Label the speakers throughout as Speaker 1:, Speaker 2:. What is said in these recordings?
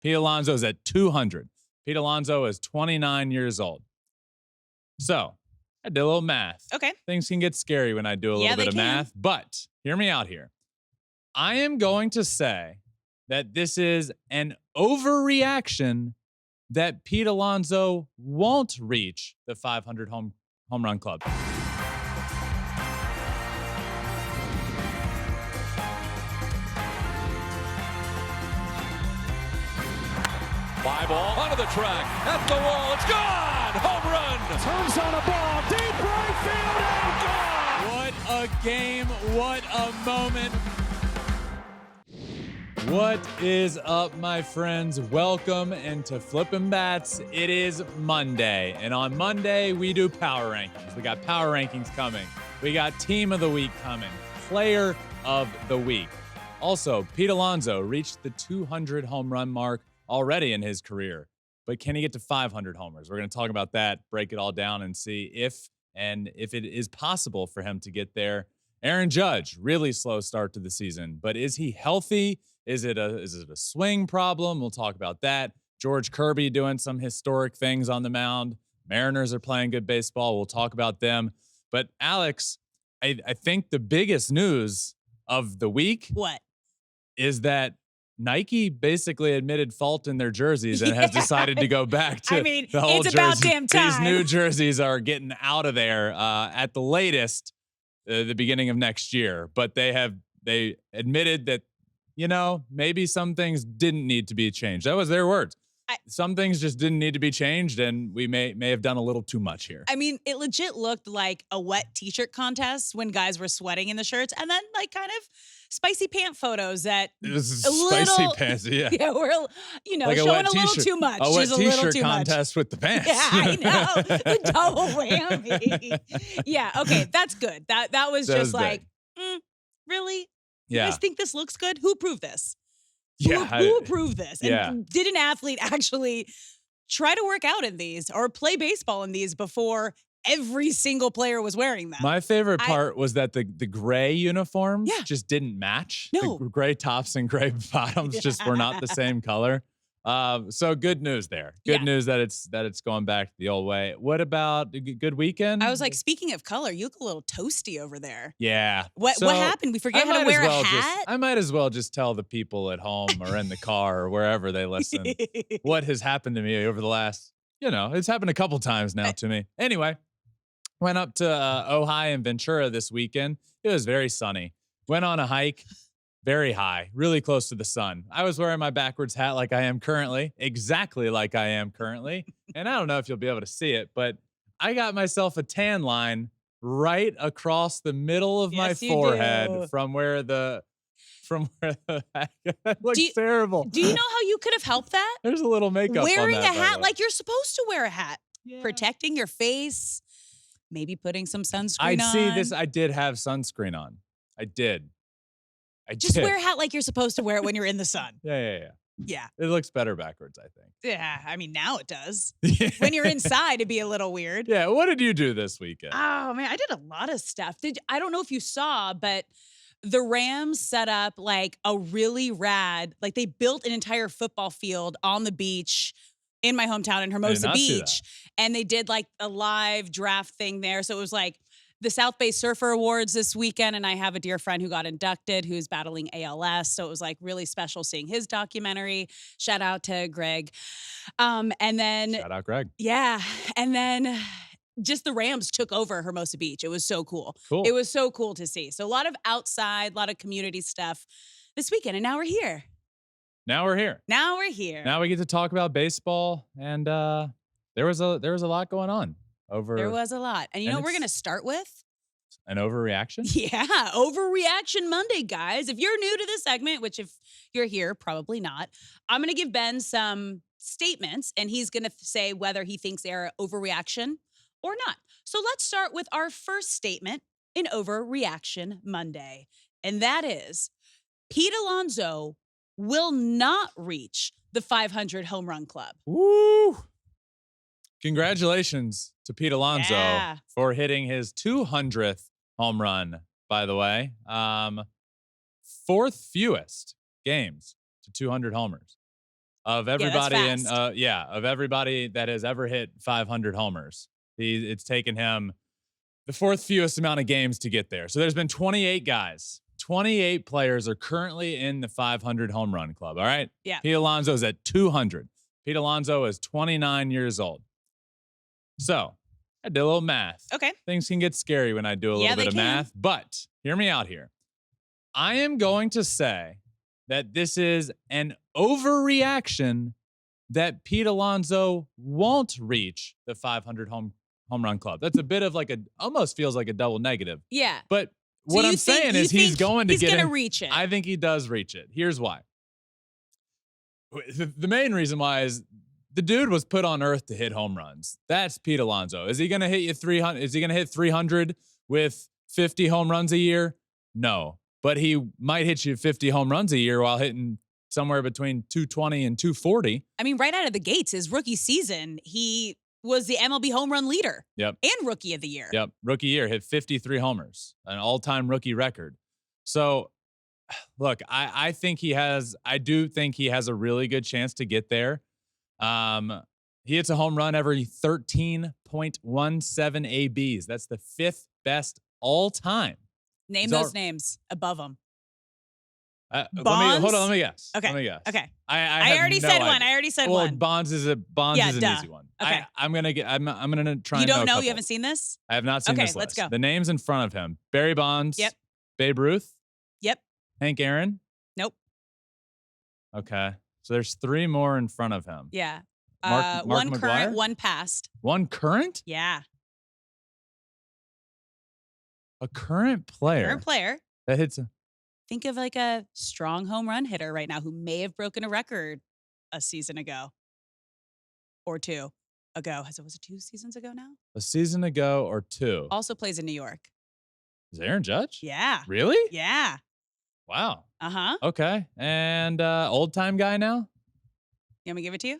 Speaker 1: Pete Alonso is at 200. Pete Alonso is 29 years old. So I did a little math.
Speaker 2: Okay.
Speaker 1: Things can get scary when I do a little bit of math, but hear me out here. I am going to say that this is an overreaction that Pete Alonso won't reach the 500 home run club.
Speaker 3: Fly ball onto the track, at the wall, it's gone! Home run!
Speaker 4: Turns on a ball, deep right field, and gone!
Speaker 1: What a game, what a moment. What is up, my friends? Welcome into Flippin' Bats. It is Monday, and on Monday, we do Power Rankings. We got Power Rankings coming. We got Team of the Week coming. Player of the Week. Also, Pete Alonso reached the 200 home run mark already in his career, but can he get to 500 homers? We're going to talk about that, break it all down, and see if it is possible for him to get there. Aaron Judge, really slow start to the season, but is he healthy? Is it a swing problem? We'll talk about that. George Kirby doing some historic things on the mound. Mariners are playing good baseball. We'll talk about them. But Alex, I think the biggest news of the week is that Nike basically admitted fault in their jerseys and has decided to go back to the old
Speaker 2: it's about
Speaker 1: jersey.
Speaker 2: damn time.
Speaker 1: These new jerseys are getting out of there at the latest, the beginning of next year. But they admitted that, maybe some things didn't need to be changed. That was their words. Some things just didn't need to be changed, and we may have done a little too much here.
Speaker 2: I mean, it legit looked like a wet t-shirt contest when guys were sweating in the shirts, and then kind of spicy pant photos that
Speaker 1: spicy pants, yeah.
Speaker 2: Yeah, we're like showing a little too much.
Speaker 1: A wet
Speaker 2: t-shirt
Speaker 1: contest with the pants.
Speaker 2: Yeah, I know. The double whammy. Yeah, okay, that's good. That was just like, really?
Speaker 1: Yeah.
Speaker 2: You guys think this looks good? Who approved this?
Speaker 1: Yeah,
Speaker 2: who approved this? And did an athlete actually try to work out in these or play baseball in these before every single player was wearing them?
Speaker 1: My favorite part was that the gray uniforms just didn't match.
Speaker 2: No.
Speaker 1: The gray tops and gray bottoms just were not the same color. So good news there. Good news that it's going back the old way. What about a good weekend?
Speaker 2: I was like, speaking of color, you look a little toasty over there.
Speaker 1: Yeah.
Speaker 2: What happened? We forget how to wear a hat?
Speaker 1: I might as well just tell the people at home or in the car or wherever they listen what has happened to me over the last, it's happened a couple times now to me. Anyway, went up to Ojai and Ventura this weekend. It was very sunny. Went on a hike. Very high, really close to the sun. I was wearing my backwards hat like I am currently, exactly like I am currently. And I don't know if you'll be able to see it, but I got myself a tan line right across the middle of my forehead from where the that looks terrible.
Speaker 2: Do you know how you could have helped that?
Speaker 1: There's a little makeup
Speaker 2: wearing
Speaker 1: on that,
Speaker 2: a hat like you're supposed to wear a hat.
Speaker 1: Yeah.
Speaker 2: Protecting your face, maybe putting some sunscreen on.
Speaker 1: I see this. I did have sunscreen on. I did.
Speaker 2: Just wear a hat like you're supposed to wear it when you're in the sun.
Speaker 1: Yeah. It looks better backwards, I think.
Speaker 2: Yeah, I mean, now it does. When you're inside, it'd be a little weird.
Speaker 1: Yeah, what did you do this weekend?
Speaker 2: Oh, man, I did a lot of stuff. I don't know if you saw, but the Rams set up like a really rad, they built an entire football field on the beach in my hometown in Hermosa Beach. And they did a live draft thing there. So it was the South Bay Surfer Awards this weekend, and I have a dear friend who got inducted who's battling ALS, so it was really special seeing his documentary. Shout out to Greg. And then
Speaker 1: shout out Greg.
Speaker 2: Yeah, and then just the Rams took over Hermosa Beach. It was so cool. It was so cool to see. So a lot of outside, a lot of community stuff this weekend, and now we're here.
Speaker 1: Now we get to talk about baseball, and there was a lot going on.
Speaker 2: There was a lot. And you know what we're going to start with?
Speaker 1: An overreaction?
Speaker 2: Yeah, Overreaction Monday, guys. If you're new to this segment, which if you're here, probably not, I'm going to give Ben some statements, and he's going to say whether he thinks they're an overreaction or not. So let's start with our first statement in Overreaction Monday, and that is Pete Alonso will not reach the 500 home run club.
Speaker 1: Woo! Congratulations to Pete Alonso for hitting his 200th home run, by the way. Fourth fewest games to 200 homers. of everybody
Speaker 2: that's fast.
Speaker 1: of everybody that has ever hit 500 homers. It's taken him the fourth fewest amount of games to get there. So there's been 28 guys. 28 players are currently in the 500 home run club. All right.
Speaker 2: Yeah.
Speaker 1: Pete Alonso's at 200. Pete Alonso is 29 years old. So I did a little math.
Speaker 2: Okay.
Speaker 1: Things can get scary when I do a little bit of math, but hear me out here. I am going to say that this is an overreaction that Pete Alonso won't reach the 500 home run club. That's a bit of almost feels like a double negative.
Speaker 2: Yeah.
Speaker 1: But what I'm saying is he's going to
Speaker 2: reach it.
Speaker 1: I think he does reach it. Here's why. The main reason why is the dude was put on earth to hit home runs. That's Pete Alonso. Is he going to hit you 300? Is he going to hit 300 with 50 home runs a year? No. But he might hit you 50 home runs a year while hitting somewhere between 220 and 240.
Speaker 2: I mean, right out of the gates, his rookie season, he was the MLB home run leader.
Speaker 1: Yep.
Speaker 2: And rookie of the year.
Speaker 1: Yep. Rookie year, hit 53 homers, an all-time rookie record. So, look, I do think he has a really good chance to get there. He hits a home run every 13.17 ABs. That's the fifth best all time.
Speaker 2: Name those names above him.
Speaker 1: Hold on. Let me guess.
Speaker 2: Okay.
Speaker 1: Let me guess.
Speaker 2: Okay.
Speaker 1: I
Speaker 2: already said one. I already said one.
Speaker 1: Well, Bonds is an easy one.
Speaker 2: Okay.
Speaker 1: I'm gonna try.
Speaker 2: You don't know? You haven't seen this?
Speaker 1: I have not seen this list.
Speaker 2: Let's go.
Speaker 1: The names in front of him: Barry Bonds.
Speaker 2: Yep.
Speaker 1: Babe Ruth.
Speaker 2: Yep.
Speaker 1: Hank Aaron.
Speaker 2: Nope.
Speaker 1: Okay. So there's three more in front of him.
Speaker 2: Yeah.
Speaker 1: Mark
Speaker 2: one
Speaker 1: McGwire?
Speaker 2: current, one past.
Speaker 1: One current?
Speaker 2: Yeah.
Speaker 1: A current player.
Speaker 2: Current player.
Speaker 1: That hits.
Speaker 2: Think of like a strong home run hitter right now who may have broken a record a season ago or two ago. Was it 2 seasons ago now?
Speaker 1: A season ago or two.
Speaker 2: Also plays in New York.
Speaker 1: Is Aaron Judge?
Speaker 2: Yeah.
Speaker 1: Really?
Speaker 2: Yeah.
Speaker 1: Wow.
Speaker 2: Uh-huh.
Speaker 1: Okay. And old time guy now?
Speaker 2: You want me to give it to you?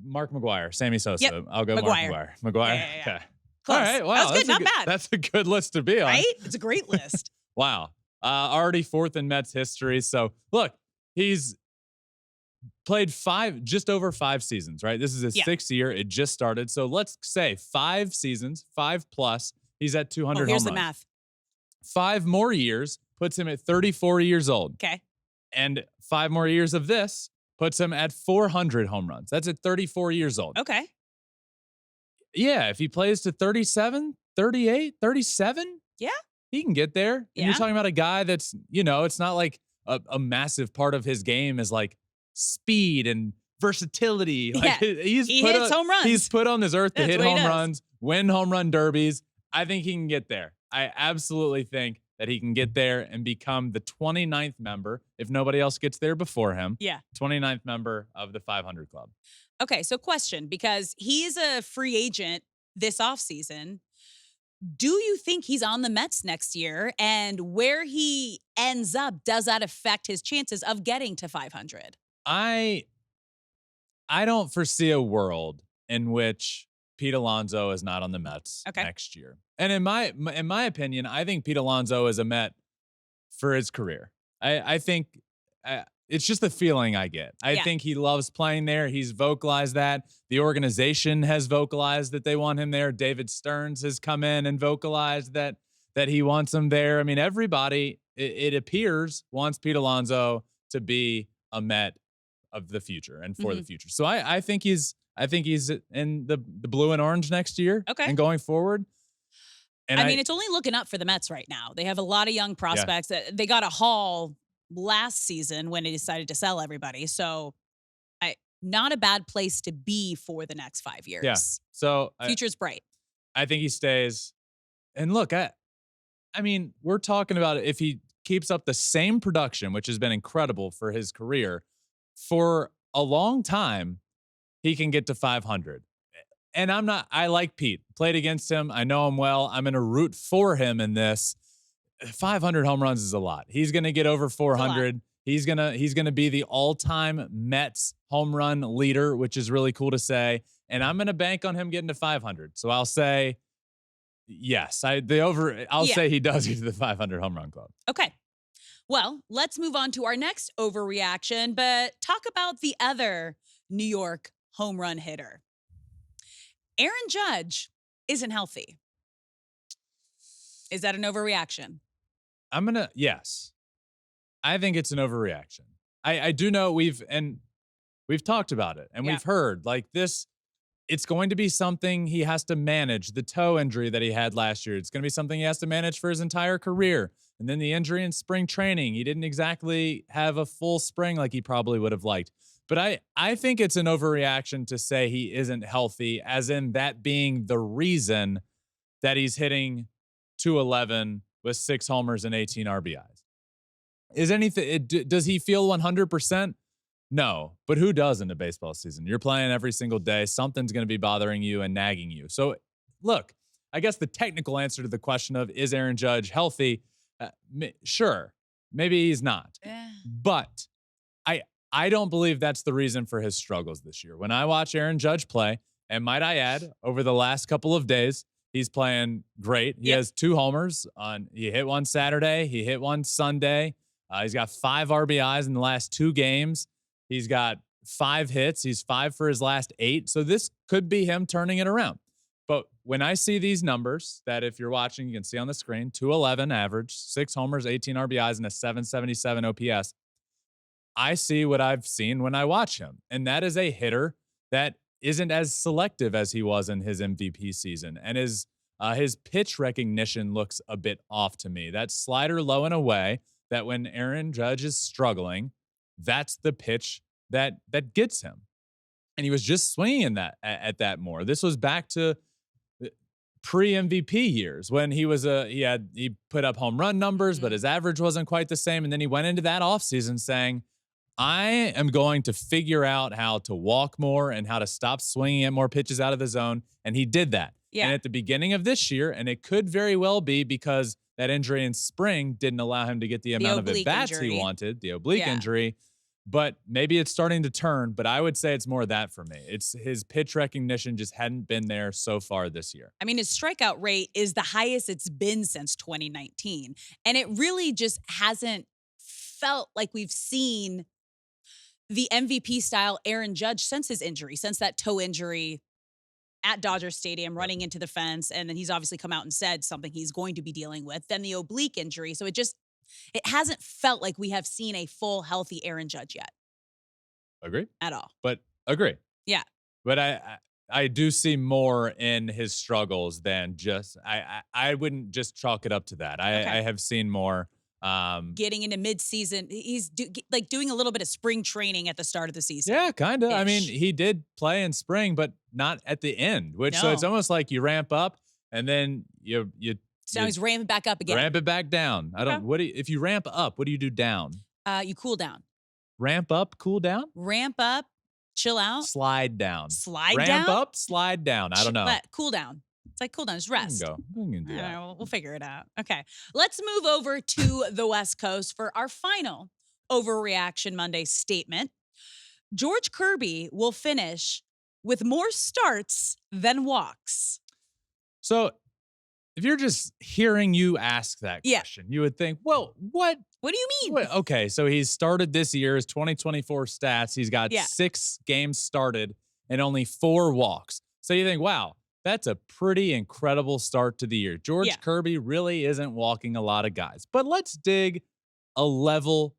Speaker 1: Mark McGwire, Sammy Sosa.
Speaker 2: Yep.
Speaker 1: I'll go
Speaker 2: McGwire.
Speaker 1: Mark McGwire. McGwire.
Speaker 2: Yeah.
Speaker 1: Okay.
Speaker 2: Close.
Speaker 1: All right. Wow.
Speaker 2: That was good. Not bad.
Speaker 1: That's a good list to be on.
Speaker 2: Right? It's a great list.
Speaker 1: Wow. Already fourth in Mets history. So look, he's played just over 5 seasons, right? This is his 6th year. It just started. So let's say 5 seasons, 5+. He's at 200 home
Speaker 2: Here's
Speaker 1: runs.
Speaker 2: the math.
Speaker 1: 5 more years puts him at 34 years old.
Speaker 2: Okay.
Speaker 1: And 5 more years of this puts him at 400 home runs. That's at 34 years old.
Speaker 2: Okay.
Speaker 1: Yeah, if he plays to 37, 38, 37,
Speaker 2: yeah,
Speaker 1: he can get there. And you're talking about a guy that's, it's not like a massive part of his game is like speed and versatility. Like
Speaker 2: he hits home runs.
Speaker 1: He's put on this earth to hit home
Speaker 2: does.
Speaker 1: runs, win home run derbies. I think he can get there. I absolutely think that he can get there and become the 29th member, if nobody else gets there before him.
Speaker 2: Yeah.
Speaker 1: 29th member of the 500 club.
Speaker 2: Okay, so question, because he's a free agent this offseason, do you think he's on the Mets next year? And where he ends up, does that affect his chances of getting to 500?
Speaker 1: I don't foresee a world in which Pete Alonso is not on the Mets next year. And in my opinion, I think Pete Alonso is a Met for his career. I think it's just the feeling I get. I think he loves playing there. He's vocalized that. The organization has vocalized that they want him there. David Stearns has come in and vocalized that he wants him there. I mean, everybody, it appears, wants Pete Alonso to be a Met of the future and for the future. So I think he's in the blue and orange next year and going forward. And
Speaker 2: I mean, it's only looking up for the Mets right now. They have a lot of young prospects. They got a haul last season when they decided to sell everybody. So not a bad place to be for the next 5 years.
Speaker 1: Yeah. So
Speaker 2: future's bright.
Speaker 1: I think he stays. And look, I mean, we're talking about if he keeps up the same production, which has been incredible for his career, for a long time, he can get to 500. And I like Pete. Played against him. I know him well. I'm going to root for him in this. 500 home runs is a lot. He's going to get over 400. He's going to be the all-time Mets home run leader, which is really cool to say. And I'm going to bank on him getting to 500. So I'll say yes. I'll say he does get to the 500 home run club.
Speaker 2: Okay. Well, let's move on to our next overreaction, but talk about the other New York home run hitter. Aaron Judge isn't healthy. Is that an overreaction?
Speaker 1: Yes. I think it's an overreaction. I do know we've talked about it and we've heard like this. It's going to be something he has to manage. The toe injury that he had last year, it's going to be something he has to manage for his entire career. And then the injury in spring training, he didn't exactly have a full spring like he probably would have liked. But I think it's an overreaction to say he isn't healthy, as in that being the reason that he's hitting 211 with 6 homers and 18 RBIs. Does he feel 100%? No, but who does in a baseball season? You're playing every single day. Something's going to be bothering you and nagging you. So, look, I guess the technical answer to the question of is Aaron Judge healthy? Sure, maybe he's not. But I don't believe that's the reason for his struggles this year. When I watch Aaron Judge play, and might I add, over the last couple of days, he's playing great. He has 2 homers. He hit one Saturday. He hit one Sunday. He's got 5 RBIs in the last 2 games. He's got 5 hits. He's 5 for his last 8. So this could be him turning it around. But when I see these numbers that if you're watching, you can see on the screen, 211 average, 6 homers, 18 RBIs, and a 777 OPS, I see what I've seen when I watch him. And that is a hitter that isn't as selective as he was in his MVP season. And his pitch recognition looks a bit off to me. That slider low and away, that when Aaron Judge is struggling, that's the pitch that gets him. And he was just swinging at that more. This was back to pre-MVP years when he put up home run numbers, but his average wasn't quite the same. And then he went into that offseason saying, I am going to figure out how to walk more and how to stop swinging at more pitches out of the zone. And he did that. Yeah. And at the beginning of this year, and it could very well be because that injury in spring didn't allow him to get the amount of at-bats he wanted, the oblique injury. But maybe it's starting to turn, but I would say it's more that for me. It's his pitch recognition just hadn't been there so far this year.
Speaker 2: I mean, his strikeout rate is the highest it's been since 2019. And it really just hasn't felt like we've seen the MVP style Aaron Judge since his injury, since that toe injury at Dodger Stadium, running into the fence. And then he's obviously come out and said something he's going to be dealing with. Then the oblique injury. So it hasn't felt like we have seen a full healthy Aaron Judge yet.
Speaker 1: Agree.
Speaker 2: At all.
Speaker 1: But agree.
Speaker 2: Yeah.
Speaker 1: But I do see more in his struggles than just, I wouldn't just chalk it up to that. I have seen more.
Speaker 2: Getting into midseason, he's doing a little bit of spring training at the start of the season.
Speaker 1: Yeah, kind of. I mean, he did play in spring, but not at the end, so it's almost like you ramp up and then you
Speaker 2: so now he's ramping back up again.
Speaker 1: Ramp it back down. If you ramp up, what do you do down?
Speaker 2: You cool down.
Speaker 1: Ramp up, cool down?
Speaker 2: Ramp up, chill out.
Speaker 1: Slide down.
Speaker 2: Ramp
Speaker 1: down? Ramp up, slide down. I don't know.
Speaker 2: Cool down. It's like cool down, just rest.
Speaker 1: We can do that.
Speaker 2: We'll figure it out. Okay. Let's move over to the West Coast for our final Overreaction Monday statement. George Kirby will finish with more starts than walks.
Speaker 1: So if you're just hearing you ask that question, you would think, well, what?
Speaker 2: What do you mean?
Speaker 1: Okay, so he's started this year's 2024 stats. He's got 6 games started and only 4 walks. So you think, wow, that's a pretty incredible start to the year. George Kirby really isn't walking a lot of guys. But let's dig a level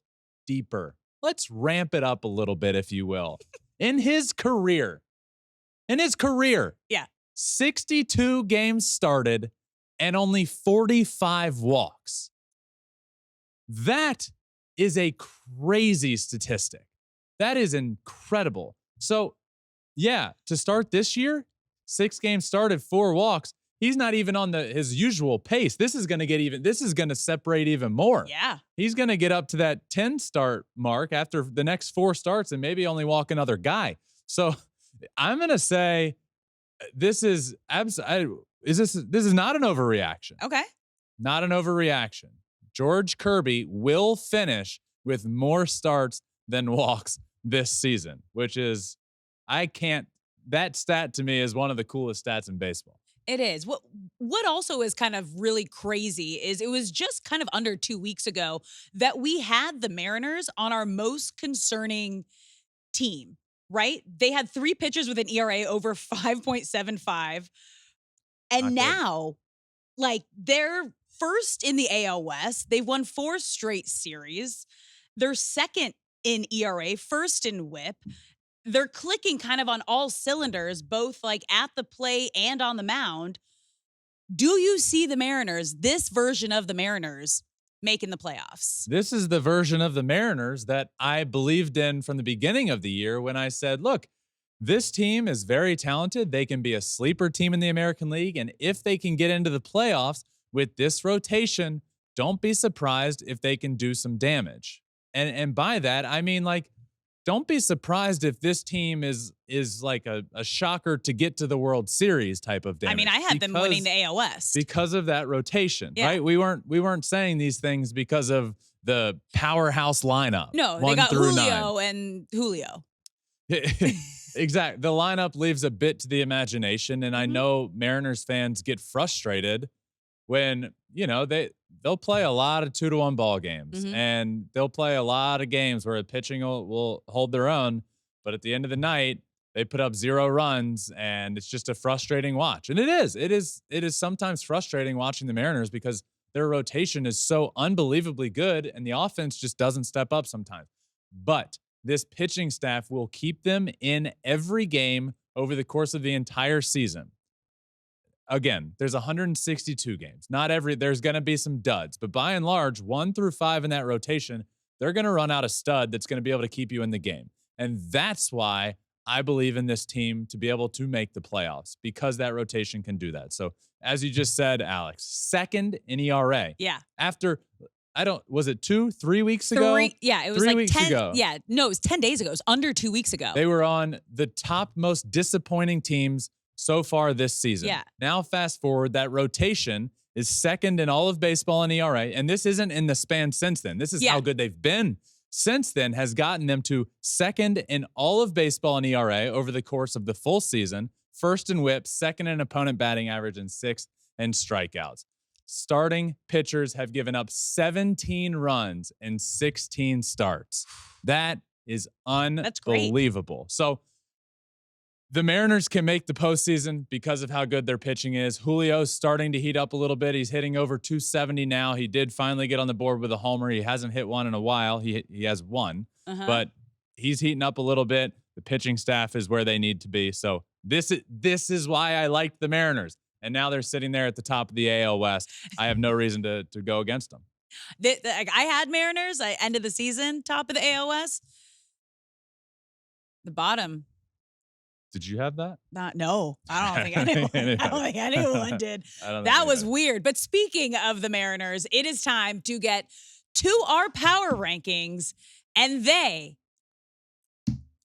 Speaker 1: deeper. Let's ramp it up a little bit, if you will. In his career, 62 games started and only 45 walks. That is a crazy statistic. That is incredible. So, to start this year, 6 games started, 4 walks. He's not even on his usual pace. This is going to separate even more.
Speaker 2: Yeah.
Speaker 1: He's going to get up to that 10 start mark after the next 4 starts and maybe only walk another guy. So I'm going to say this is not an overreaction.
Speaker 2: Okay. Not
Speaker 1: an overreaction. George Kirby will finish with more starts than walks this season, which is, that stat to me is one of the coolest stats in baseball.
Speaker 2: It is. What also is kind of really crazy is it was just kind of under 2 weeks ago that we had the Mariners on our most concerning team, right? They had 3 pitchers with an ERA over 5.75. And now, like, they're first in the AL West. They've won 4 straight series. They're second in ERA, first in WHIP. They're clicking kind of on all cylinders, both like at the plate and on the mound. Do you see the Mariners, this version of the Mariners, making the playoffs?
Speaker 1: This is the version of the Mariners that I believed in from the beginning of the year when I said, look, this team is very talented. They can be a sleeper team in the American League. And if they can get into the playoffs with this rotation, don't be surprised if they can do some damage. And by that, I mean, like, don't be surprised if this team is like a shocker to get to the World Series type of damage.
Speaker 2: I mean, I had them winning the AL West
Speaker 1: because of that rotation, right? We weren't saying these things because of the powerhouse lineup.
Speaker 2: No, they got Julio and Julio.
Speaker 1: Exactly. The lineup leaves a bit to the imagination, and I know Mariners fans get frustrated when, they'll play a lot of 2-1 ball games, and they'll play a lot of games where the pitching will hold their own, but at the end of the night, they put up 0 runs, and it's just a frustrating watch. And it is sometimes frustrating watching the Mariners because their rotation is so unbelievably good, and the offense just doesn't step up sometimes. But this pitching staff will keep them in every game over the course of the entire season. Again, there's 162 games. There's going to be some duds, but by and large, 1 through 5 in that rotation, they're going to run out a stud that's going to be able to keep you in the game. And that's why I believe in this team to be able to make the playoffs, because that rotation can do that. So as you just said, Alex, second in ERA.
Speaker 2: Yeah.
Speaker 1: After, was it 3 weeks ago?
Speaker 2: Yeah, it was
Speaker 1: 3
Speaker 2: like
Speaker 1: weeks
Speaker 2: 10.
Speaker 1: ago.
Speaker 2: Yeah, no, it was 10 days ago. It was under 2 weeks ago.
Speaker 1: They were on the top most disappointing teams so far this season.
Speaker 2: Yeah.
Speaker 1: Now, fast forward, that rotation is second in all of baseball in ERA, and this isn't in the span since then. This is how good they've been since then, has gotten them to second in all of baseball in ERA over the course of the full season, first in WHIP, second in opponent batting average, and sixth in strikeouts. Starting pitchers have given up 17 runs in 16 starts. That is unbelievable. So the Mariners can make the postseason because of how good their pitching is. Julio's starting to heat up a little bit. He's hitting over 270 now. He did finally get on the board with a homer. He hasn't hit one in a while. He has one, but he's heating up a little bit. The pitching staff is where they need to be. So this is why I liked the Mariners. And now they're sitting there at the top of the AL West. I have no reason to go against them.
Speaker 2: I had Mariners. I ended the season top of the AL West. The bottom.
Speaker 1: Did you have that?
Speaker 2: No, I don't think anyone did. That was weird. But speaking of the Mariners, it is time to get to our power rankings, and they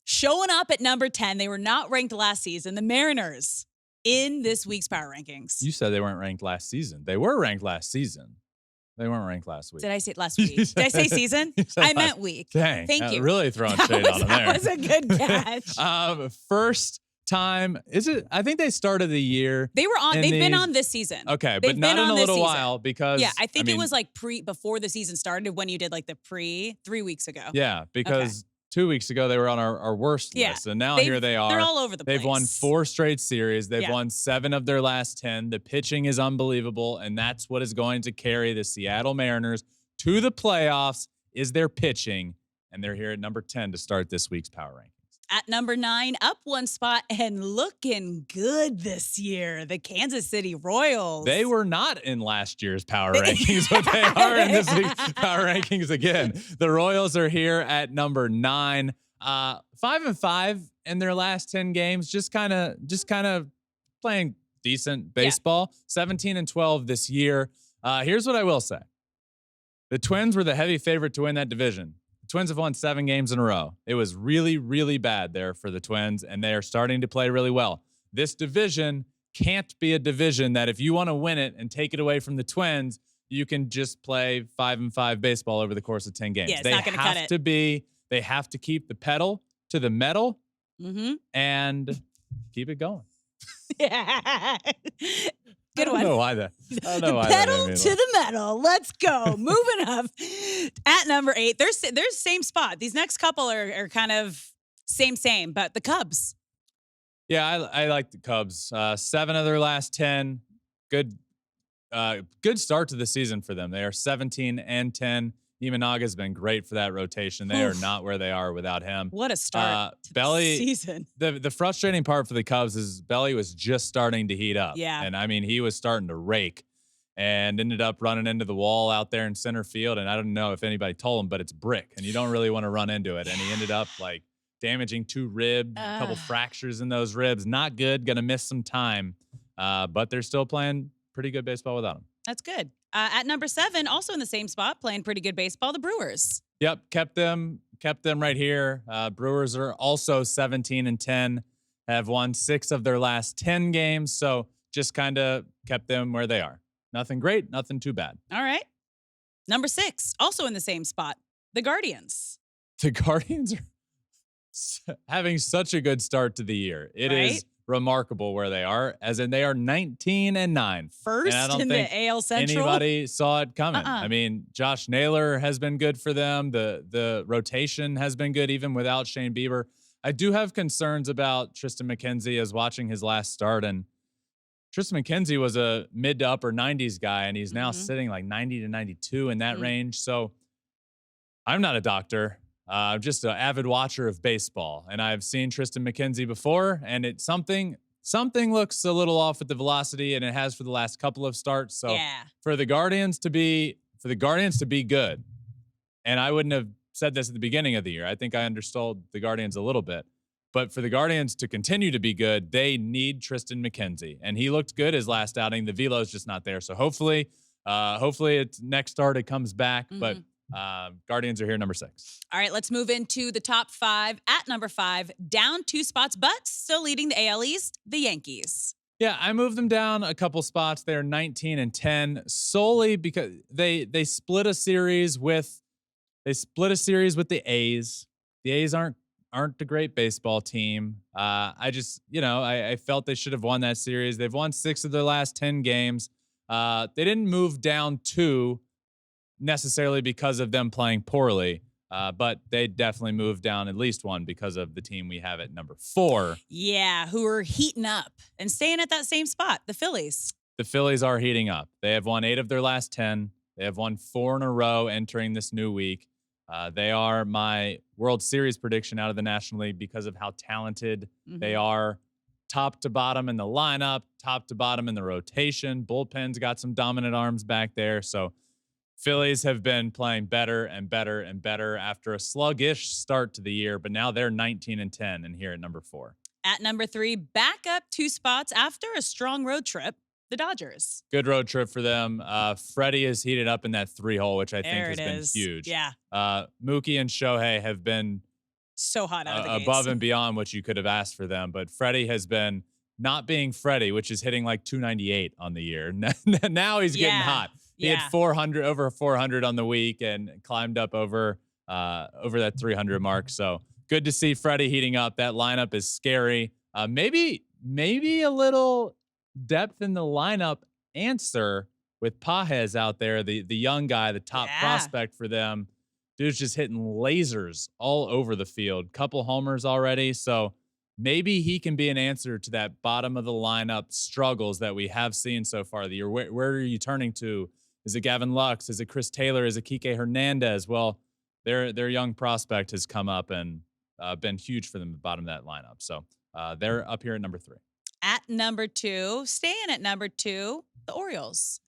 Speaker 2: showing up at number 10. They were not ranked last season. The Mariners in this week's power rankings.
Speaker 1: You said they weren't ranked last season. They were ranked last season. They weren't ranked last week.
Speaker 2: Did I say last week? Did I say season? I meant week.
Speaker 1: Dang.
Speaker 2: Thank you.
Speaker 1: Really throwing shade on them there.
Speaker 2: That was a good catch.
Speaker 1: First time, is it? I think they started the year.
Speaker 2: They were on. They've been on this season.
Speaker 1: Okay, but not in a little while because.
Speaker 2: Yeah, I think it was like before the season started when you did like the 3 weeks ago.
Speaker 1: Yeah, because 2 weeks ago they were on our worst list, and now here they are.
Speaker 2: They're all over the place.
Speaker 1: They've won 4 straight series. They've won 7 of their last 10. The pitching is unbelievable, and that's what is going to carry the Seattle Mariners to the playoffs is their pitching, and they're here at number 10 to start this week's power rankings.
Speaker 2: At number 9, up 1 spot and looking good this year, the Kansas City Royals.
Speaker 1: They were not in last year's power rankings, but they are in this week's power rankings again. The Royals are here at number 9, 5-5 in their last 10 games. Just kind of playing decent baseball. 17-12 this year. Here's what I will say: the Twins were the heavy favorite to win that division. The Twins have won 7 games in a row. It was really, really bad there for the Twins, and they are starting to play really well. This division can't be a division that if you want to win it and take it away from the Twins, you can just play 5-5 baseball over the course of 10 games.
Speaker 2: Yeah, it's not going to cut it.
Speaker 1: They have to keep the pedal to the metal and keep it going.
Speaker 2: Yeah. Good
Speaker 1: I
Speaker 2: one.
Speaker 1: don't know why that. I don't know why that
Speaker 2: Pedal
Speaker 1: made me
Speaker 2: to
Speaker 1: laugh.
Speaker 2: the metal. Let's go. Moving up at number 8. There's same spot. These next couple are kind of same, but the Cubs.
Speaker 1: Yeah, I like the Cubs. 7 of their last 10. Good good start to the season for them. They are 17-10. Imanaga's been great for that rotation. They are
Speaker 2: Oof.
Speaker 1: not where they are without him.
Speaker 2: What a start to
Speaker 1: Belly,
Speaker 2: the season.
Speaker 1: The frustrating part for the Cubs is Belly was just starting to heat up.
Speaker 2: Yeah.
Speaker 1: And I mean, he was starting to rake and ended up running into the wall out there in center field. And I don't know if anybody told him, but it's brick and you don't really want to run into it. And he ended up like damaging 2 ribs, a couple fractures in those ribs. Not good. Going to miss some time. But they're still playing pretty good baseball without him.
Speaker 2: That's good. At number 7, also in the same spot, playing pretty good baseball, the Brewers.
Speaker 1: Yep, kept them right here. Brewers are also 17-10, have won 6 of their last 10 games, so just kind of kept them where they are. Nothing great, nothing too bad.
Speaker 2: All right. Number 6, also in the same spot, the Guardians.
Speaker 1: The Guardians are having such a good start to the year. It is remarkable where they are, as in they are 19-9.
Speaker 2: First
Speaker 1: and I don't
Speaker 2: in
Speaker 1: think
Speaker 2: the AL Central.
Speaker 1: anybody saw it coming. I mean, Josh Naylor has been good for them. The rotation has been good even without Shane Bieber. I do have concerns about Tristan McKenzie as watching his last start. And Tristan McKenzie was a mid to upper 90s guy, and he's now sitting like 90 to 92 in that range. So I'm not a doctor. I'm just an avid watcher of baseball, and I've seen Tristan McKenzie before, and it's something looks a little off with the velocity, and it has for the last couple of starts. So for the Guardians to be good, and I wouldn't have said this at the beginning of the year. I think I understood the Guardians a little bit, but for the Guardians to continue to be good, they need Tristan McKenzie, and he looked good his last outing. The velo's just not there, so hopefully it's next start it comes back, but. Guardians are here, number 6.
Speaker 2: All right, let's move into the top 5. At number 5, down 2 spots, but still leading the AL East, the Yankees.
Speaker 1: Yeah, I moved them down a couple spots. They're 19-10 solely because they split a series with the A's. The A's aren't a great baseball team. I just, I felt they should have won that series. They've won 6 of their last 10 games. They didn't move down 2 necessarily because of them playing poorly, but they definitely moved down at least 1 because of the team we have at number 4.
Speaker 2: Yeah, who are heating up and staying at that same spot, the Phillies.
Speaker 1: The Phillies are heating up. They have won 8 of their last 10. They have won 4 in a row entering this new week. They are my World Series prediction out of the National League because of how talented they are, top to bottom in the lineup, top to bottom in the rotation. Bullpen's got some dominant arms back there, so Phillies have been playing better and better and better after a sluggish start to the year, but now they're 19-10 and here at number 4.
Speaker 2: At number 3, back up 2 spots after a strong road trip, the Dodgers.
Speaker 1: Good road trip for them. Freddie is heated up in that 3-hole, which I think has been huge.
Speaker 2: Yeah.
Speaker 1: Mookie and Shohei have been
Speaker 2: so hot out of the
Speaker 1: above
Speaker 2: gates.
Speaker 1: and beyond what you could have asked for them, but Freddie has been not being Freddie, which is hitting like 298 on the year. Now he's getting hot. He had 400 over 400 on the week and climbed up over that 300 mark. So good to see Freddie heating up. That lineup is scary. Maybe a little depth in the lineup answer with Pages out there, the young guy, the top prospect for them. Dude's just hitting lasers all over the field. Couple homers already. So maybe he can be an answer to that bottom of the lineup struggles that we have seen so far the year. Where are you turning to? Is it Gavin Lux? Is it Chris Taylor? Is it Kike Hernandez? Well, their young prospect has come up and been huge for them at the bottom of that lineup. So they're up here at number 3.
Speaker 2: At number 2, staying at number 2, the Orioles.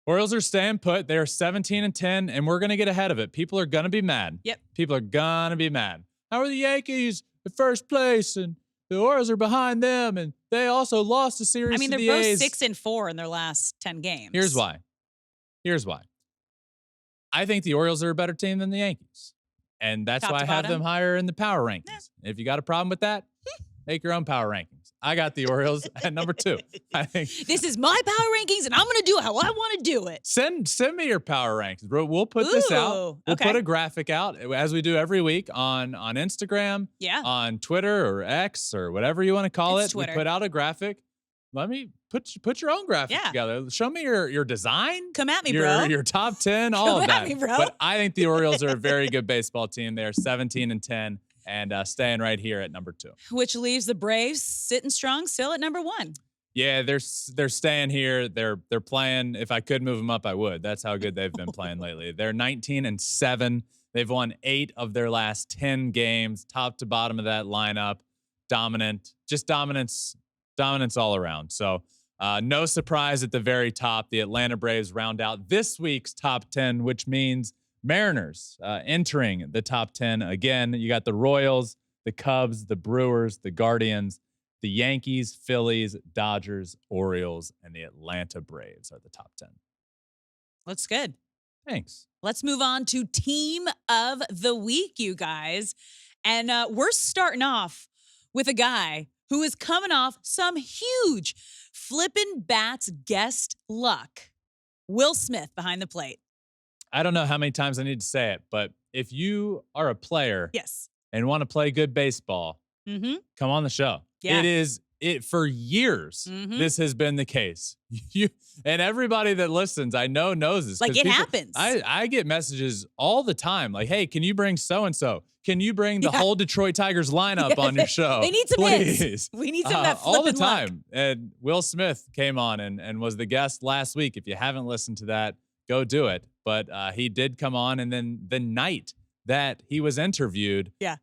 Speaker 1: Orioles are staying put. They are 17-10, and we're going to get ahead of it. People are going to be mad.
Speaker 2: Yep.
Speaker 1: People are going to be mad. How are the Yankees at first place, and the Orioles are behind them, and they also lost a series to the
Speaker 2: they're both
Speaker 1: A's.
Speaker 2: 6-4 in their last 10 games.
Speaker 1: Here's why. I think the Orioles are a better team than the Yankees, and that's
Speaker 2: Top
Speaker 1: why
Speaker 2: to
Speaker 1: I have
Speaker 2: bottom?
Speaker 1: them higher in the power rankings. If you got a problem with that, make your own power rankings. I got the Orioles at number 2. I think
Speaker 2: This is my power rankings, and I'm going to do it how I want to do it.
Speaker 1: send me your power rankings, bro. We'll put this out.
Speaker 2: Ooh,
Speaker 1: We'll
Speaker 2: okay.
Speaker 1: put a graphic out as we do every week on Instagram,
Speaker 2: Yeah.
Speaker 1: on Twitter or X or whatever you want to call
Speaker 2: It's
Speaker 1: it.
Speaker 2: Twitter.
Speaker 1: We put out a graphic. let me put your own graphic together. Show me your design.
Speaker 2: Come at me,
Speaker 1: bro.
Speaker 2: bro.
Speaker 1: Your top 10, all of that.
Speaker 2: Come at me, bro.
Speaker 1: But I think the Orioles are a very good baseball team. They are 17-10 and staying right here at number 2.
Speaker 2: Which leaves the Braves sitting strong still at number 1.
Speaker 1: Yeah, they're staying here. They're playing. If I could move them up, I would. That's how good they've been playing lately. They're 19-7. They've won 8 of their last 10 games, top to bottom of that lineup. Dominant, just dominance all around. So no surprise at the very top. The Atlanta Braves round out this week's top 10, which means Mariners entering the top 10 again. You got the Royals, the Cubs, the Brewers, the Guardians, the Yankees, Phillies, Dodgers, Orioles, and the Atlanta Braves are the top 10.
Speaker 2: Looks good.
Speaker 1: Thanks.
Speaker 2: Let's move on to Team of the Week, you guys. And we're starting off with a guy who is coming off some huge Flippin' Bats guest luck. Will Smith behind the plate.
Speaker 1: I don't know how many times I need to say it, but if you are a player and want to play good baseball, come on the show.
Speaker 2: Yeah.
Speaker 1: It for years. This has been the case. You and everybody that listens, I know knows this.
Speaker 2: Like it happens.
Speaker 1: I get messages all the time, like, "Hey, can you bring so and so? Can you bring the whole Detroit Tigers lineup on your show?
Speaker 2: They need some hits. We need some of that
Speaker 1: all the
Speaker 2: flippin' luck."
Speaker 1: time." And Will Smith came on and was the guest last week. If you haven't listened to that, go do it. But he did come on, and then the night that he was interviewed, had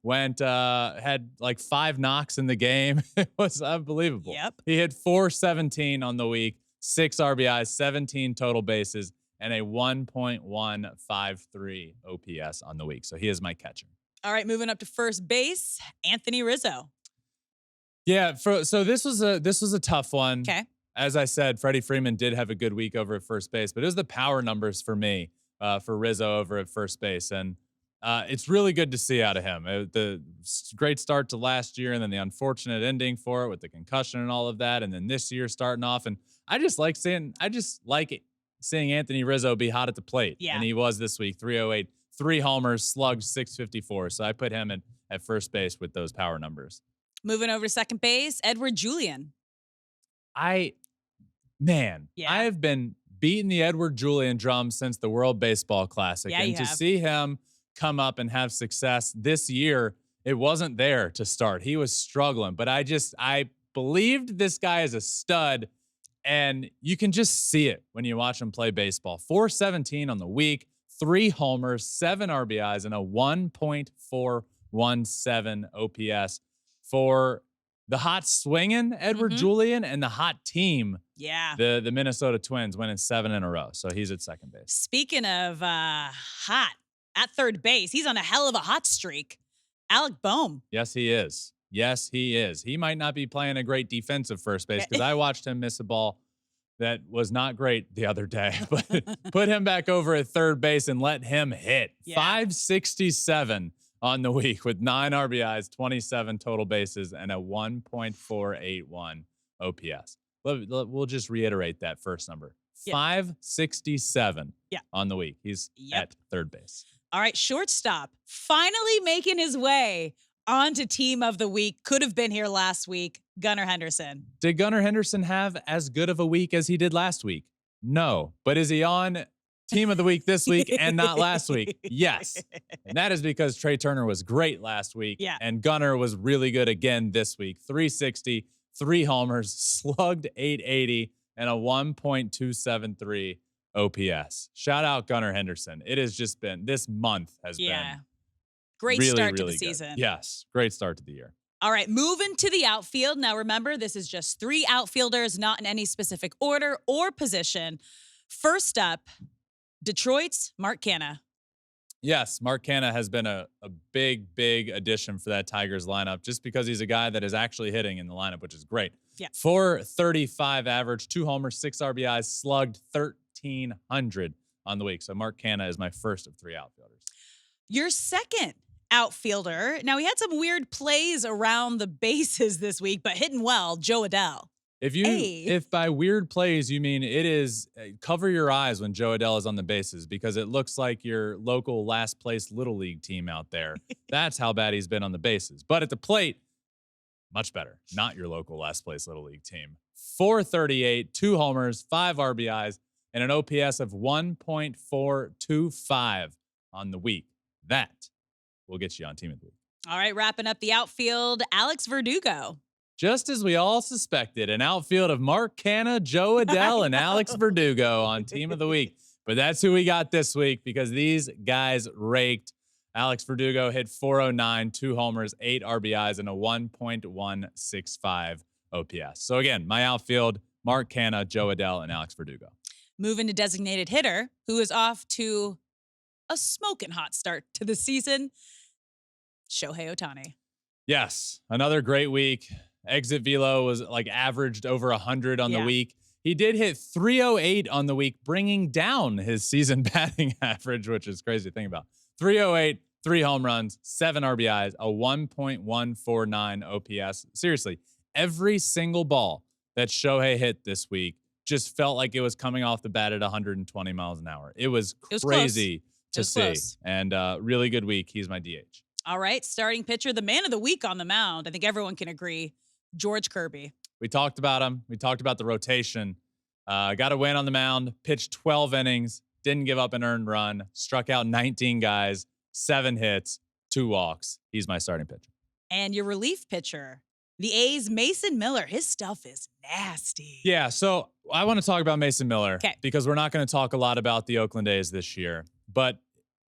Speaker 1: like 5 knocks in the game. It was unbelievable.
Speaker 2: Yep.
Speaker 1: He hit .417 on the week, 6 RBIs, 17 total bases, and a 1.153 OPS on the week. So he is my catcher.
Speaker 2: All right, moving up to first base, Anthony Rizzo.
Speaker 1: Yeah, so this was a tough one.
Speaker 2: Okay.
Speaker 1: As I said, Freddie Freeman did have a good week over at first base, but it was the power numbers for me, for Rizzo over at first base. And it's really good to see out of him. The great start to last year and then the unfortunate ending for it with the concussion and all of that. And then this year starting off. And I just like seeing Anthony Rizzo be hot at the plate.
Speaker 2: Yeah.
Speaker 1: And he was this week, 308, 3 homers, slugged 654. So I put him at first base with those power numbers.
Speaker 2: Moving over to second base, Edward Julian.
Speaker 1: I have been beating the Edward Julian drum since the World Baseball Classic.
Speaker 2: Yeah,
Speaker 1: and to see him come up and have success this year, it wasn't there to start. He was struggling, but I believed this guy is a stud, and you can just see it when you watch him play baseball. .417 on the week, 3 homers, 7 RBIs, and a 1.417 OPS for the hot swinging Edward Julian and the hot team.
Speaker 2: Yeah.
Speaker 1: The Minnesota Twins winning 7 in a row. So he's at second base.
Speaker 2: Speaking of hot, at third base, he's on a hell of a hot streak. Alec Bohm.
Speaker 1: Yes, he is. Yes, he is. He might not be playing a great defensive first base because I watched him miss a ball that was not great the other day, but put him back over at third base and let him hit. 567 on the week with 9 RBIs, 27 total bases, and a 1.481 OPS. We'll just reiterate that first number. 567 on the week. He's at third base.
Speaker 2: All right, shortstop. Finally making his way onto Team of the Week. Could have been here last week. Gunnar Henderson.
Speaker 1: Did Gunnar Henderson have as good of a week as he did last week? No. But is he on Team of the Week this week and not last week? Yes. And that is because Trey Turner was great last week.
Speaker 2: Yeah.
Speaker 1: And Gunnar was really good again this week. 360, 3 homers, slugged 880, and a 1.273 OPS. Shout out Gunnar Henderson. It has just been, this month has been
Speaker 2: great
Speaker 1: really,
Speaker 2: start to
Speaker 1: really
Speaker 2: the
Speaker 1: good.
Speaker 2: season.
Speaker 1: Yes. Great start to the year.
Speaker 2: All right, moving to the outfield. Now, remember, this is just 3 outfielders, not in any specific order or position. First up, Detroit's Mark Canha.
Speaker 1: Yes, Mark Canha has been a big, big addition for that Tigers lineup just because he's a guy that is actually hitting in the lineup, which is great.
Speaker 2: Yeah.
Speaker 1: 435 average, 2 homers, 6 RBIs, slugged 1,300 on the week. So Mark Canha is my first of 3 outfielders.
Speaker 2: Your second outfielder. Now, he had some weird plays around the bases this week, but hitting well, Joe Adell.
Speaker 1: If by weird plays you mean it is, cover your eyes when Joe Adell is on the bases because it looks like your local last place Little League team out there. That's how bad he's been on the bases. But at the plate, much better. Not your local last place Little League team. 438, 2 homers, 5 RBIs, and an OPS of 1.425 on the week. That will get you on Team of the Week.
Speaker 2: All right, wrapping up the outfield, Alex Verdugo.
Speaker 1: Just as we all suspected, an outfield of Mark Canha, Joe Adell, and Alex Verdugo on Team of the Week. But that's who we got this week because these guys raked. Alex Verdugo hit 409, 2 homers, 8 RBIs, and a 1.165 OPS. So again, my outfield, Mark Canha, Joe Adell, and Alex Verdugo.
Speaker 2: Moving to designated hitter, who is off to a smoking hot start to the season, Shohei Ohtani.
Speaker 1: Yes, another great week. Exit velo was like averaged over 100 on the week. He did hit 308 on the week, bringing down his season batting average, which is crazy to think about. 308, 3 home runs, 7 RBIs, a 1.149 OPS. Seriously, every single ball that Shohei hit this week just felt like it was coming off the bat at 120 miles an hour. It was crazy to see.
Speaker 2: Close.
Speaker 1: And really good week. He's my DH.
Speaker 2: All right, starting pitcher, the man of the week on the mound. I think everyone can agree, George Kirby.
Speaker 1: We talked about him. We talked about the rotation. Got a win on the mound, pitched 12 innings, didn't give up an earned run, struck out 19 guys, 7 hits, 2 walks. He's my starting pitcher.
Speaker 2: And your relief pitcher, the A's, Mason Miller. His stuff is nasty.
Speaker 1: Yeah, so I want to talk about Mason Miller because we're not going to talk a lot about the Oakland A's this year. But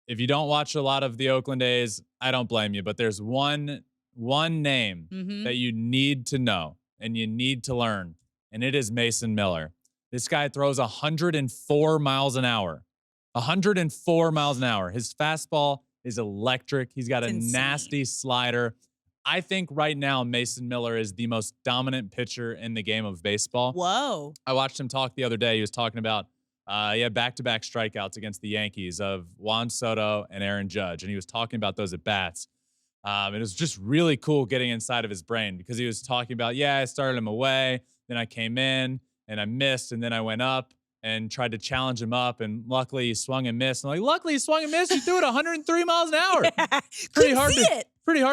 Speaker 1: if you don't watch a lot of the Oakland A's, I don't blame you. But there's one name that you need to know and you need to learn, and it is Mason Miller. This guy throws 104 miles an hour. 104 miles an hour. His fastball is electric. He's got a nasty slider. I think right now Mason Miller is the most dominant pitcher in the game of baseball.
Speaker 2: Whoa.
Speaker 1: I watched him talk the other day. He was talking about he had back-to-back strikeouts against the Yankees of Juan Soto and Aaron Judge, and he was talking about those at-bats. It was just really cool getting inside of his brain because he was talking about, I started him away, then I came in, and I missed, and then I went up and tried to challenge him up, and luckily he swung and missed. I'm like, luckily he swung and missed. You threw it 103 miles an hour. Pretty hard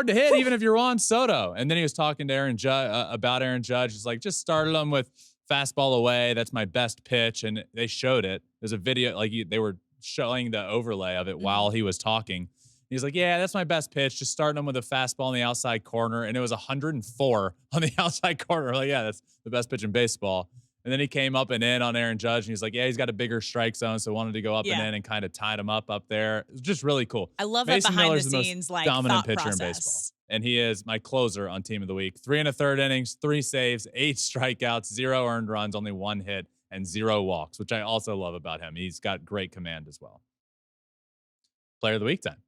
Speaker 1: to hit, even if you're Juan Soto. And then he was talking to Aaron Judge about Aaron Judge. He's like, just started him with fastball away. That's my best pitch, and they showed it. There's a video, they were showing the overlay of it while he was talking. He's like, that's my best pitch. Just starting him with a fastball on the outside corner, and it was 104 on the outside corner. Like, that's the best pitch in baseball. And then he came up and in on Aaron Judge, and he's like, he's got a bigger strike zone, so wanted to go up and in and kind of tied him up there. It was just really cool.
Speaker 2: I love
Speaker 1: Mason
Speaker 2: that behind
Speaker 1: Miller's
Speaker 2: the scenes,
Speaker 1: the most dominant pitcher
Speaker 2: process
Speaker 1: in baseball. And he is my closer on Team of the Week. 3 1/3 innings, 3 saves, 8 strikeouts, 0 earned runs, only 1 hit, and 0 walks, which I also love about him. He's got great command as well. Player of the Week time.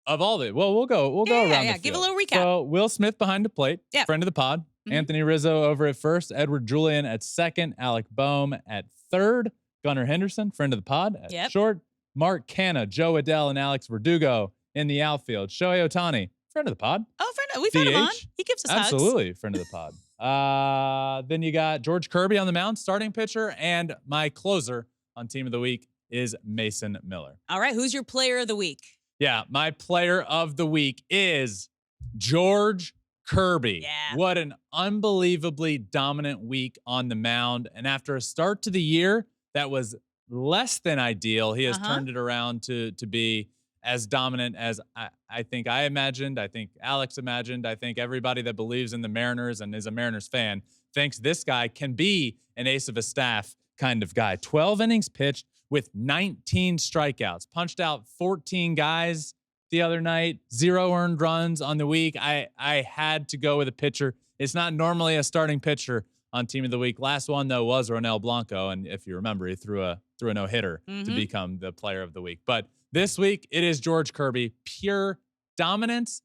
Speaker 1: Of all the, we'll go around the field.
Speaker 2: Give a little recap.
Speaker 1: So Will Smith behind the plate, friend of the pod. Anthony Rizzo over at first, Edward Julian at second, Alec Boehm at third, Gunnar Henderson, friend of the pod, at short, Mark Canha, Joe Adell, and Alex Verdugo in the outfield. Shohei Ohtani, friend of the pod.
Speaker 2: Oh, we've had him on. He gives us
Speaker 1: Absolutely, friend of the pod. Then you got George Kirby on the mound, starting pitcher, and my closer on Team of the Week is Mason Miller.
Speaker 2: All right, who's your player of the week?
Speaker 1: Yeah, my player of the week is George Kirby.
Speaker 2: Yeah.
Speaker 1: What an unbelievably dominant week on the mound. And after a start to the year that was less than ideal, he has turned it around to be as dominant as I think I imagined. I think Alex imagined. I think everybody that believes in the Mariners and is a Mariners fan thinks this guy can be an ace of a staff kind of guy. 12 innings pitched with 19 strikeouts, punched out 14 guys the other night, 0 earned runs on the week. I had to go with a pitcher. It's not normally a starting pitcher on Team of the Week. Last one, though, was Ronel Blanco. And if you remember, he threw a no-hitter to become the player of the week. But this week, it is George Kirby. Pure dominance.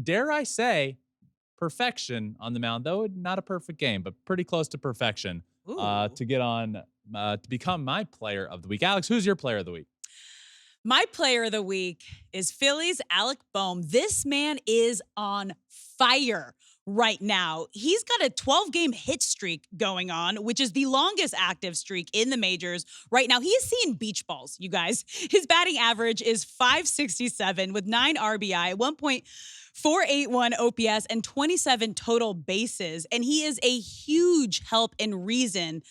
Speaker 1: Dare I say, perfection on the mound, though not a perfect game, but pretty close to perfection to get on to become my player of the week. Alex, who's your player of the week?
Speaker 2: My player of the week is Phillies' Alec Boehm. This man is on fire right now. He's got a 12-game hit streak going on, which is the longest active streak in the majors. Right now, he is seeing beach balls, you guys. His batting average is .567 with 9 RBI, .481 OPS and 27 total bases. And he is a huge help and reason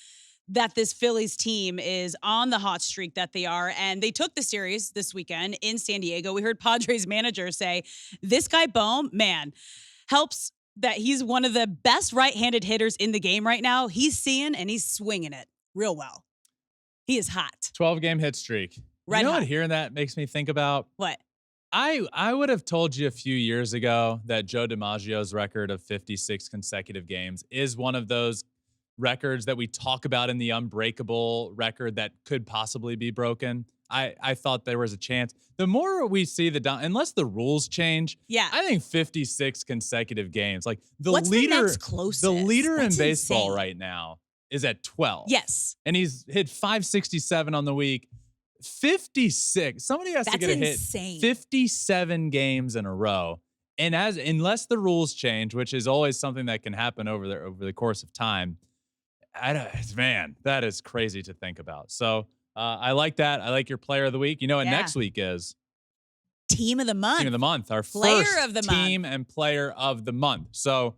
Speaker 2: that this Phillies team is on the hot streak that they are. And they took the series this weekend in San Diego. We heard Padres manager say, this guy Bohm, man, helps that he's one of the best right-handed hitters in the game right now. He's seeing and he's swinging it real well. He is hot.
Speaker 1: 12-game hit streak.
Speaker 2: Red
Speaker 1: you know
Speaker 2: hot.
Speaker 1: what hearing that makes me think about?
Speaker 2: What?
Speaker 1: I would have told you a few years ago that Joe DiMaggio's record of 56 consecutive games is one of those records that we talk about in the unbreakable record that could possibly be broken. I thought there was a chance. The more we see unless the rules change,
Speaker 2: Yeah.
Speaker 1: I think 56 consecutive games. Like
Speaker 2: What's the next closest?
Speaker 1: The leader
Speaker 2: That's
Speaker 1: in baseball
Speaker 2: insane.
Speaker 1: right now is at 12.
Speaker 2: Yes.
Speaker 1: And he's hit 567 on the week. 56. Somebody has to
Speaker 2: That's
Speaker 1: get a
Speaker 2: insane.
Speaker 1: hit 57 games in a row. And unless the rules change, which is always something that can happen over the course of time, man, that is crazy to think about. So I like that. I like your player of the week. You know what next week is?
Speaker 2: Team of the month.
Speaker 1: Team of the month. Our
Speaker 2: Player
Speaker 1: first
Speaker 2: of the month.
Speaker 1: team and player of the month. So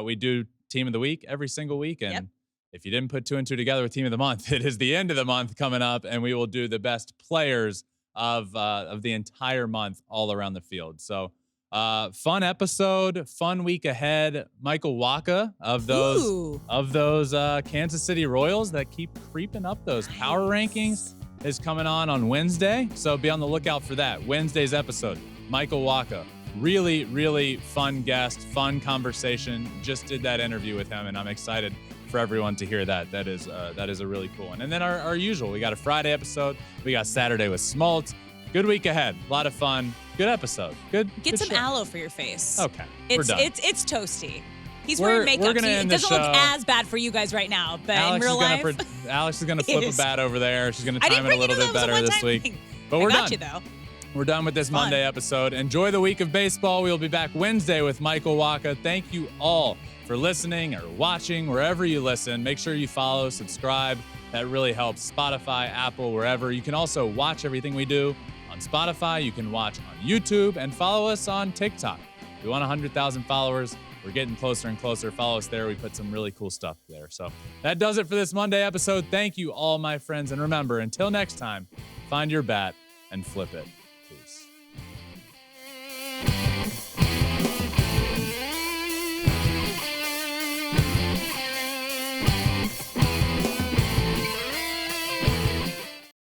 Speaker 1: we do team of the week every single week. And if you didn't put 2 and 2 together with team of the month, it is the end of the month coming up, and we will do the best players of the entire month all around the field. So fun episode, fun week ahead. Michael Wacha of those Kansas City Royals that keep creeping up those power rankings is coming on Wednesday. So be on the lookout for that. Wednesday's episode, Michael Wacha. Really, really fun guest, fun conversation. Just did that interview with him, and I'm excited for everyone to hear that. That is a really cool one. And then our usual, we got a Friday episode. We got Saturday with Smoltz. Good week ahead. A lot of fun. Good episode. Get
Speaker 2: some
Speaker 1: show.
Speaker 2: aloe for your face.
Speaker 1: Okay,
Speaker 2: It's
Speaker 1: we're done.
Speaker 2: It's toasty. He's wearing makeup.
Speaker 1: We're gonna
Speaker 2: So
Speaker 1: end
Speaker 2: it
Speaker 1: the
Speaker 2: doesn't look
Speaker 1: show.
Speaker 2: as bad for you guys right now, but
Speaker 1: Alex
Speaker 2: in real life,
Speaker 1: Alex is gonna flip a bat over there. She's gonna
Speaker 2: I
Speaker 1: time
Speaker 2: didn't
Speaker 1: it a
Speaker 2: bring
Speaker 1: little
Speaker 2: you
Speaker 1: bit
Speaker 2: to that. It was a
Speaker 1: better this
Speaker 2: one-time
Speaker 1: week.
Speaker 2: thing.
Speaker 1: But we're
Speaker 2: I got
Speaker 1: done.
Speaker 2: you though.
Speaker 1: We're done with this
Speaker 2: Fun.
Speaker 1: Monday episode. Enjoy the week of baseball. We'll be back Wednesday with Michael Wacha. Thank you all for listening or watching wherever you listen. Make sure you follow, subscribe. That really helps. Spotify, Apple, wherever. You can also watch everything we do on Spotify. You can watch on YouTube and follow us on TikTok. We want 100,000 followers. We're getting closer and closer. Follow us there. We put some really cool stuff there. So that does it for this Monday episode. Thank you all, my friends. And remember, until next time, find your bat and flip it.